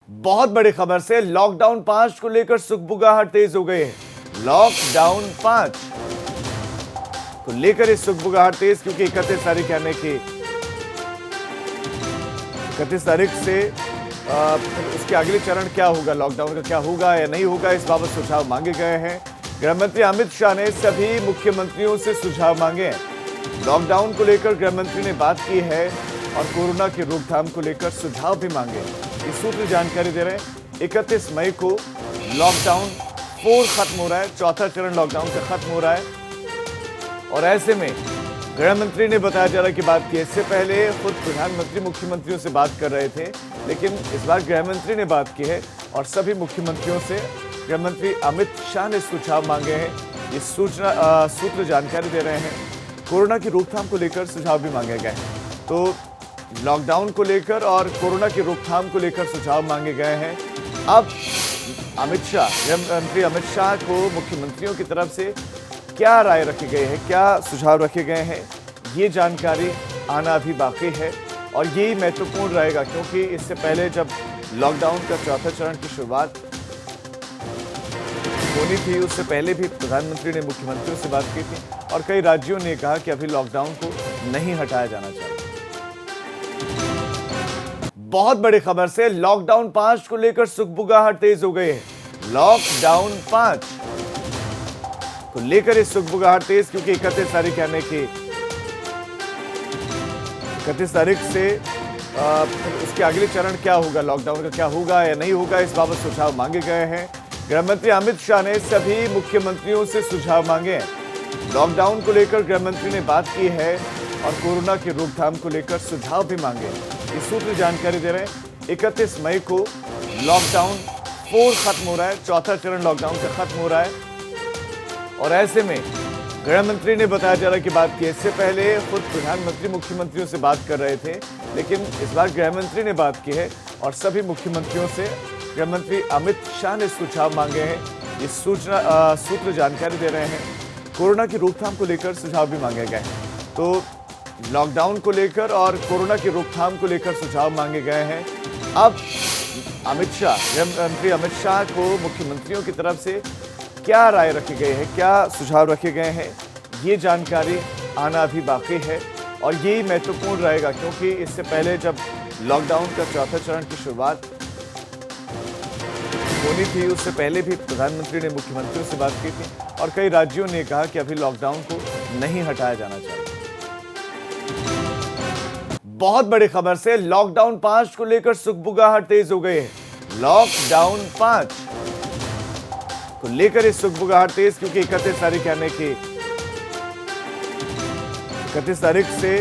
बहुत बड़ी खबर से लॉकडाउन 5 को लेकर सुगबुगाहट तेज हो गई है। लॉकडाउन 5 को लेकर इस सुगबुगाहट तेज, क्योंकि 31 तारीख यानी कि 31 तारीख से उसके अगले चरण क्या होगा, लॉकडाउन का क्या होगा या नहीं होगा, इस बाबत सुझाव मांगे गए हैं। गृहमंत्री अमित शाह ने सभी मुख्यमंत्रियों से सुझाव मांगे हैं। लॉकडाउन को लेकर गृहमंत्री ने बात की है और कोरोना की रोकथाम को लेकर सुझाव भी मांगे। ये सूत्र जानकारी दे रहे हैं 31 मई को लॉकडाउन 4 खत्म हो रहा है, चौथा चरण लॉकडाउन का खत्म हो रहा है। और ऐसे में गृहमंत्री ने बताया जा रहा है कि बात की, इससे पहले खुद प्रधानमंत्री मुख्यमंत्रियों से बात कर रहे थे, लेकिन इस बार गृहमंत्री ने बात की है और सभी मुख्यमंत्रियों से गृहमंत्री अमित शाह ने सुझाव मांगे हैं। ये सूत्र जानकारी दे रहे हैं कोरोना की रोकथाम को लेकर सुझाव भी मांगे गए हैं। तो लॉकडाउन को लेकर और कोरोना की रोकथाम को लेकर सुझाव मांगे गए हैं। अब गृहमंत्री अमित शाह को मुख्यमंत्रियों की तरफ से क्या राय रखी गई है, क्या सुझाव रखे गए हैं, ये जानकारी आना अभी बाकी है और यही महत्वपूर्ण रहेगा, क्योंकि इससे पहले जब लॉकडाउन का चौथा चरण की शुरुआत होनी थी, उससे पहले भी प्रधानमंत्री ने मुख्यमंत्रियों से बात की थी और कई राज्यों ने कहा कि अभी लॉकडाउन को नहीं हटाया जाना चाहिए। बहुत बड़ी खबर से लॉकडाउन 5 को लेकर सुगबुगाहट तेज हो गई है। लॉकडाउन 5 को लेकर इस सुगबुगाहट तेज, क्योंकि 31 तारीख यानी कि 31 तारीख से उसके अगले चरण क्या होगा, लॉकडाउन का क्या होगा या नहीं होगा, इस बाबत सुझाव मांगे गए हैं। गृहमंत्री अमित शाह ने सभी मुख्यमंत्रियों से सुझाव मांगे हैं। लॉकडाउन को लेकर गृहमंत्री ने बात की है और कोरोना की रोकथाम को लेकर सुझाव भी मांगे। ये सूत्र जानकारी दे रहे हैं 31 मई को लॉकडाउन 4 खत्म हो रहा है, चौथा चरण लॉकडाउन का खत्म हो रहा है। और ऐसे में गृहमंत्री ने बताया जा रहा है कि बात की, इससे पहले खुद प्रधानमंत्री मुख्यमंत्रियों से बात कर रहे थे, लेकिन इस बार गृहमंत्री ने बात की है और सभी मुख्यमंत्रियों से गृहमंत्री अमित शाह ने सुझाव मांगे हैं। ये सूत्र जानकारी दे रहे हैं कोरोना की रोकथाम को लेकर सुझाव भी मांगे गए हैं। तो लॉकडाउन को लेकर और कोरोना की रोकथाम को लेकर सुझाव मांगे गए हैं। अब गृहमंत्री अमित शाह को मुख्यमंत्रियों की तरफ से क्या राय रखी गई है, क्या सुझाव रखे गए हैं, ये जानकारी आना अभी बाकी है और यही महत्वपूर्ण रहेगा, क्योंकि इससे पहले जब लॉकडाउन का चौथा चरण की शुरुआत होनी थी, उससे पहले भी प्रधानमंत्री ने मुख्यमंत्रियों से बात की थी और कई राज्यों ने कहा कि अभी लॉकडाउन को नहीं हटाया जाना चाहिए। बहुत बड़ी खबर से लॉकडाउन 5 को लेकर सुगबुगाहट तेज हो गई है। लॉकडाउन 5 को लेकर इस सुगबुगाहट तेज, क्योंकि 31 तारीख यानी कि 31 तारीख से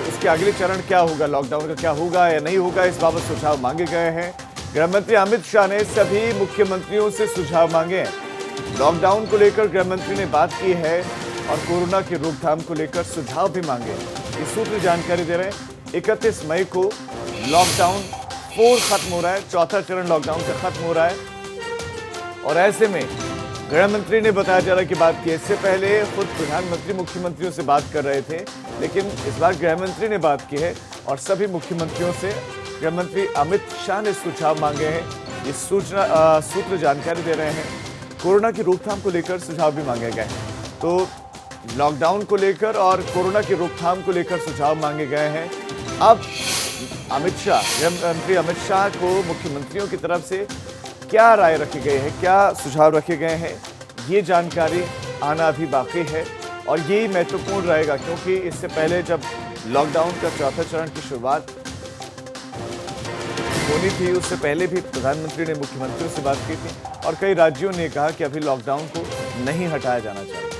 उसके अगले चरण क्या होगा, लॉकडाउन का क्या होगा या नहीं होगा, इस बाबत सुझाव मांगे गए हैं। गृहमंत्री अमित शाह ने सभी मुख्यमंत्रियों से सुझाव मांगे हैं। लॉकडाउन को लेकर गृहमंत्री ने बात की है और कोरोना की रोकथाम को लेकर सुझाव भी मांगे। ये सूत्र जानकारी दे रहे हैं 31 मई को लॉकडाउन 4 खत्म हो रहा है, चौथा चरण लॉकडाउन का खत्म हो रहा है। और ऐसे में गृहमंत्री ने बताया जा रहा है कि बात की, इससे पहले खुद प्रधानमंत्री मुख्यमंत्रियों से बात कर रहे थे, लेकिन इस बार गृहमंत्री ने बात की है और सभी मुख्यमंत्रियों से गृहमंत्री अमित शाह ने सुझाव मांगे हैं। ये सूत्र जानकारी दे रहे हैं कोरोना की रोकथाम को लेकर सुझाव भी मांगे गए हैं। तो लॉकडाउन को लेकर और कोरोना की रोकथाम को लेकर सुझाव मांगे गए हैं। अब गृहमंत्री अमित शाह को मुख्यमंत्रियों की तरफ से क्या राय रखी गई है, क्या सुझाव रखे गए हैं, ये जानकारी आना अभी बाकी है और यही महत्वपूर्ण रहेगा, क्योंकि इससे पहले जब लॉकडाउन का चौथा चरण की शुरुआत होनी थी, उससे पहले भी प्रधानमंत्री ने मुख्यमंत्रियों से बात की थी और कई राज्यों ने कहा कि अभी लॉकडाउन को नहीं हटाया जाना चाहिए।